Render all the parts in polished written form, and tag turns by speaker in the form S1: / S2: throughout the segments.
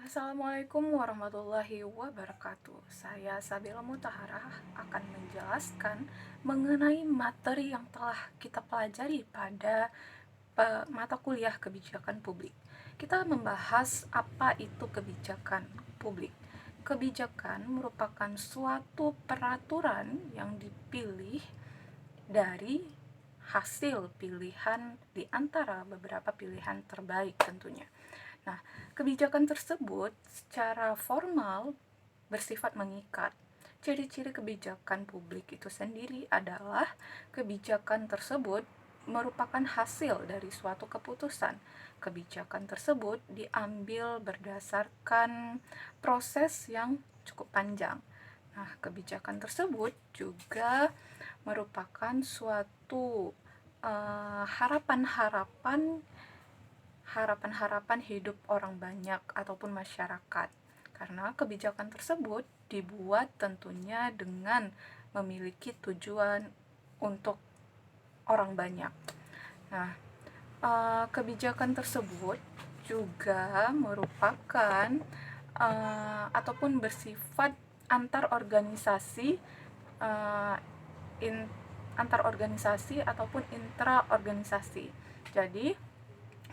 S1: Assalamualaikum warahmatullahi wabarakatuh. Saya Sabila Mutaharah akan menjelaskan mengenai materi yang telah kita pelajari pada mata kuliah kebijakan publik. Kita membahas apa itu kebijakan publik. Kebijakan merupakan suatu peraturan yang dipilih dari hasil pilihan di antara beberapa pilihan terbaik tentunya. Nah, kebijakan tersebut secara formal bersifat mengikat. Ciri-ciri kebijakan publik itu sendiri adalah kebijakan tersebut merupakan hasil dari suatu keputusan. Kebijakan tersebut diambil berdasarkan proses yang cukup panjang. Nah, kebijakan tersebut juga merupakan suatu harapan-harapan hidup orang banyak ataupun masyarakat. Karena kebijakan tersebut dibuat tentunya dengan memiliki tujuan untuk orang banyak. Nah, kebijakan tersebut juga merupakan ataupun bersifat antar organisasi uh, in, antar organisasi ataupun intra organisasi. Jadi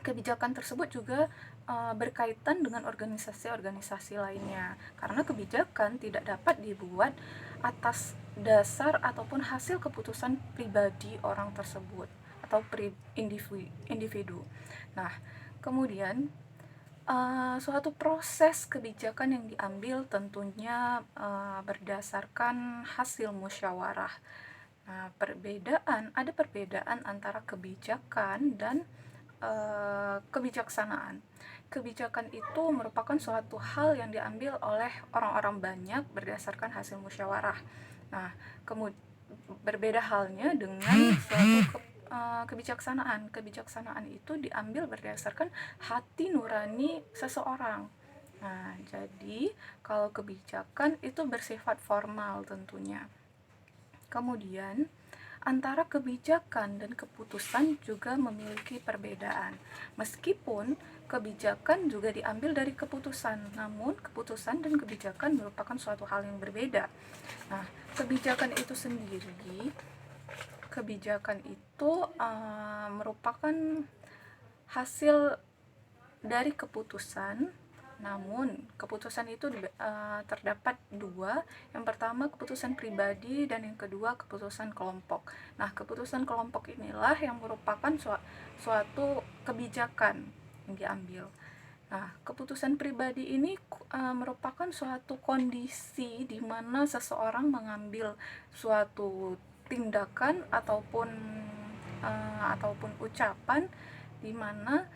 S1: kebijakan tersebut juga berkaitan dengan organisasi-organisasi lainnya, karena kebijakan tidak dapat dibuat atas dasar ataupun hasil keputusan pribadi orang tersebut atau individu. Nah, kemudian suatu proses kebijakan yang diambil tentunya berdasarkan hasil musyawarah. Nah, ada perbedaan antara kebijakan dan kebijaksanaan. Kebijakan itu merupakan suatu hal yang diambil oleh orang-orang banyak berdasarkan hasil musyawarah. Nah, berbeda halnya dengan suatu kebijaksanaan. Kebijaksanaan itu diambil berdasarkan hati nurani seseorang. Nah, jadi kalau kebijakan itu bersifat formal tentunya. Kemudian, antara kebijakan dan keputusan juga memiliki perbedaan. Meskipun kebijakan juga diambil dari keputusan, namun keputusan dan kebijakan merupakan suatu hal yang berbeda. Nah, kebijakan itu merupakan hasil dari keputusan. Namun keputusan itu terdapat dua. Yang pertama keputusan pribadi dan yang kedua keputusan kelompok. Nah, keputusan kelompok inilah yang merupakan suatu kebijakan yang diambil. Nah, keputusan pribadi ini merupakan suatu kondisi di mana seseorang mengambil suatu tindakan ataupun ucapan di mana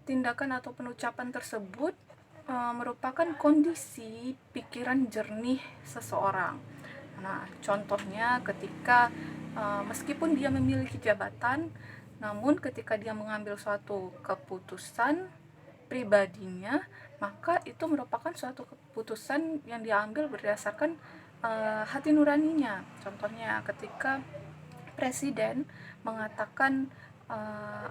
S1: tindakan ataupun ucapan tersebut merupakan kondisi pikiran jernih seseorang. Nah, contohnya ketika meskipun dia memiliki jabatan, namun ketika dia mengambil suatu keputusan pribadinya, maka itu merupakan suatu keputusan yang diambil berdasarkan hati nuraninya. Contohnya ketika presiden mengatakan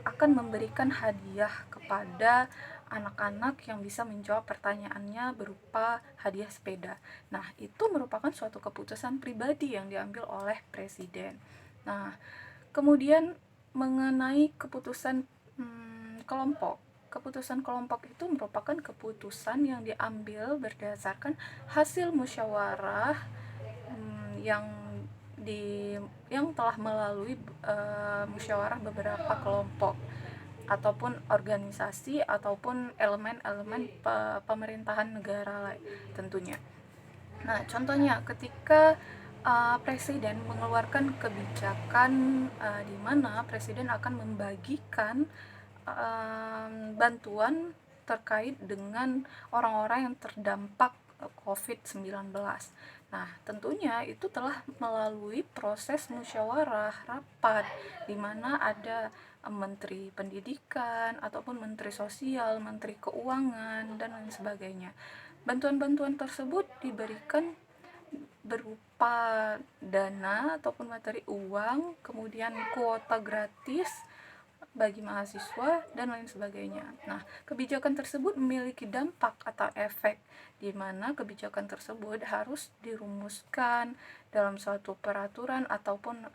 S1: akan memberikan hadiah kepada anak-anak yang bisa menjawab pertanyaannya berupa hadiah sepeda. Nah, itu merupakan suatu keputusan pribadi yang diambil oleh presiden. Nah, kemudian mengenai keputusan kelompok. Keputusan kelompok itu merupakan keputusan yang diambil berdasarkan hasil musyawarah yang telah melalui musyawarah beberapa kelompok ataupun organisasi ataupun elemen-elemen pemerintahan negara tentunya. Nah, contohnya ketika presiden mengeluarkan kebijakan di mana presiden akan membagikan bantuan terkait dengan orang-orang yang terdampak COVID-19. Nah, tentunya itu telah melalui proses musyawarah rapat di mana ada menteri pendidikan ataupun menteri sosial, menteri keuangan dan lain sebagainya. Bantuan-bantuan tersebut diberikan berupa dana ataupun materi uang, kemudian kuota gratis bagi mahasiswa, dan lain sebagainya. Nah, kebijakan tersebut memiliki dampak atau efek di mana kebijakan tersebut harus dirumuskan dalam suatu peraturan ataupun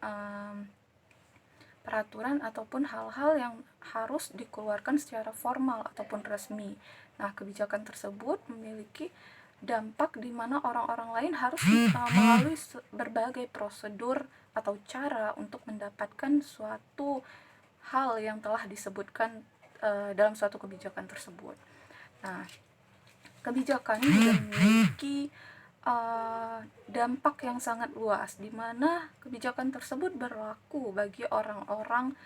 S1: hal-hal yang harus dikeluarkan secara formal ataupun resmi. Nah, kebijakan tersebut memiliki dampak di mana orang-orang lain harus melalui berbagai prosedur atau cara untuk mendapatkan suatu hal yang telah disebutkan dalam suatu kebijakan tersebut. Nah, kebijakan juga memiliki dampak yang sangat luas, di mana kebijakan tersebut berlaku bagi orang-orang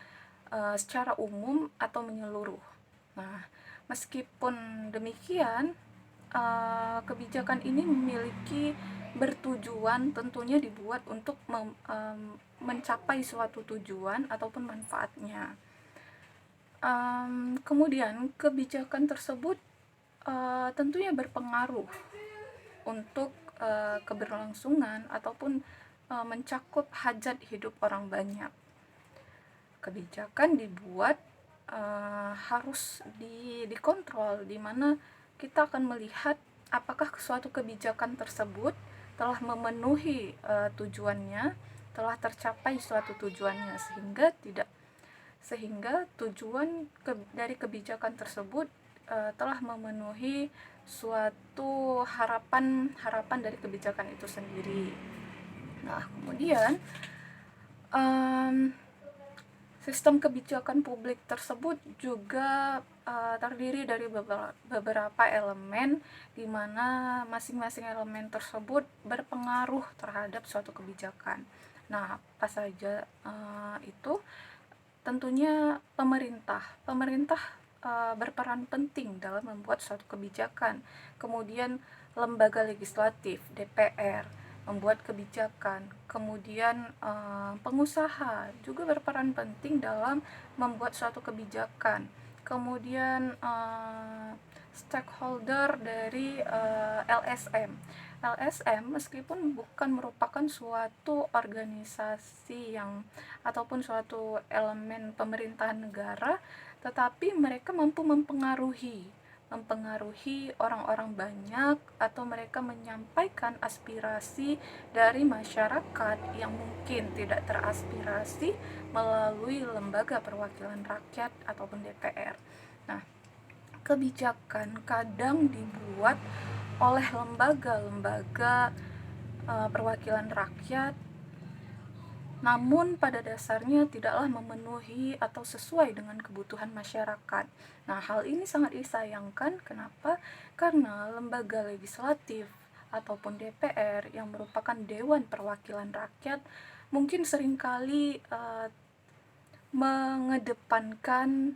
S1: secara umum atau menyeluruh. Nah, meskipun demikian, kebijakan ini memiliki bertujuan, tentunya dibuat untuk mencapai suatu tujuan ataupun manfaatnya. Kemudian kebijakan tersebut tentunya berpengaruh untuk keberlangsungan ataupun mencakup hajat hidup orang banyak. Kebijakan dibuat harus dikontrol, di mana kita akan melihat apakah suatu kebijakan tersebut telah memenuhi tujuannya, telah tercapai suatu tujuannya, sehingga tujuan dari kebijakan tersebut telah memenuhi suatu harapan dari kebijakan itu sendiri. Nah, kemudian sistem kebijakan publik tersebut juga terdiri dari beberapa elemen, di mana masing-masing elemen tersebut berpengaruh terhadap suatu kebijakan. Nah, apa saja itu? Tentunya pemerintah berperan penting dalam membuat suatu kebijakan. Kemudian lembaga legislatif, DPR, membuat kebijakan. Kemudian pengusaha juga berperan penting dalam membuat suatu kebijakan. Kemudian stakeholder dari LSM meskipun bukan merupakan suatu organisasi ataupun suatu elemen pemerintahan negara, tetapi mereka mampu mempengaruhi orang-orang banyak, atau mereka menyampaikan aspirasi dari masyarakat yang mungkin tidak teraspirasi melalui lembaga perwakilan rakyat ataupun DPR. Nah, kebijakan kadang dibuat oleh lembaga-lembaga perwakilan rakyat, namun pada dasarnya tidaklah memenuhi atau sesuai dengan kebutuhan masyarakat. Nah, hal ini sangat disayangkan. Kenapa? Karena lembaga legislatif ataupun DPR yang merupakan Dewan Perwakilan Rakyat mungkin seringkali mengedepankan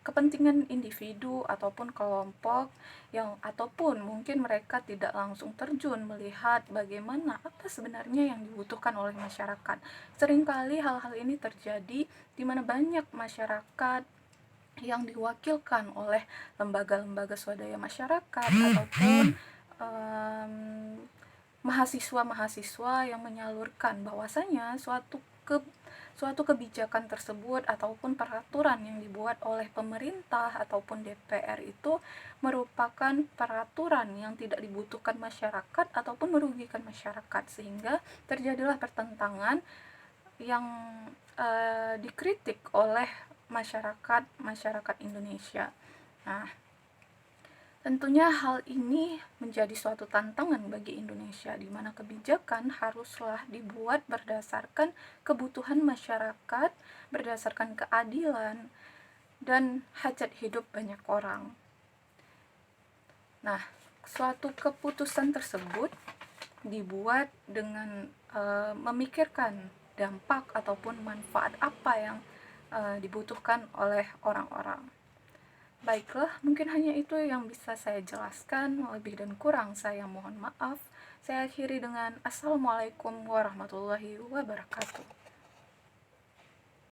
S1: kepentingan individu ataupun kelompok ataupun mungkin mereka tidak langsung terjun melihat bagaimana apa sebenarnya yang dibutuhkan oleh masyarakat. Seringkali hal-hal ini terjadi di mana banyak masyarakat yang diwakilkan oleh lembaga-lembaga swadaya masyarakat ataupun mahasiswa-mahasiswa yang menyalurkan bahwasanya suatu kebijakan tersebut ataupun peraturan yang dibuat oleh pemerintah ataupun DPR itu merupakan peraturan yang tidak dibutuhkan masyarakat ataupun merugikan masyarakat, sehingga terjadilah pertentangan yang dikritik oleh masyarakat Indonesia. Nah, tentunya hal ini menjadi suatu tantangan bagi Indonesia, di mana kebijakan haruslah dibuat berdasarkan kebutuhan masyarakat, berdasarkan keadilan, dan hajat hidup banyak orang. Nah, suatu keputusan tersebut dibuat dengan memikirkan dampak ataupun manfaat apa yang dibutuhkan oleh orang-orang. Baiklah, mungkin hanya itu yang bisa saya jelaskan. Lebih dan kurang saya mohon maaf. Saya akhiri dengan Assalamualaikum warahmatullahi wabarakatuh.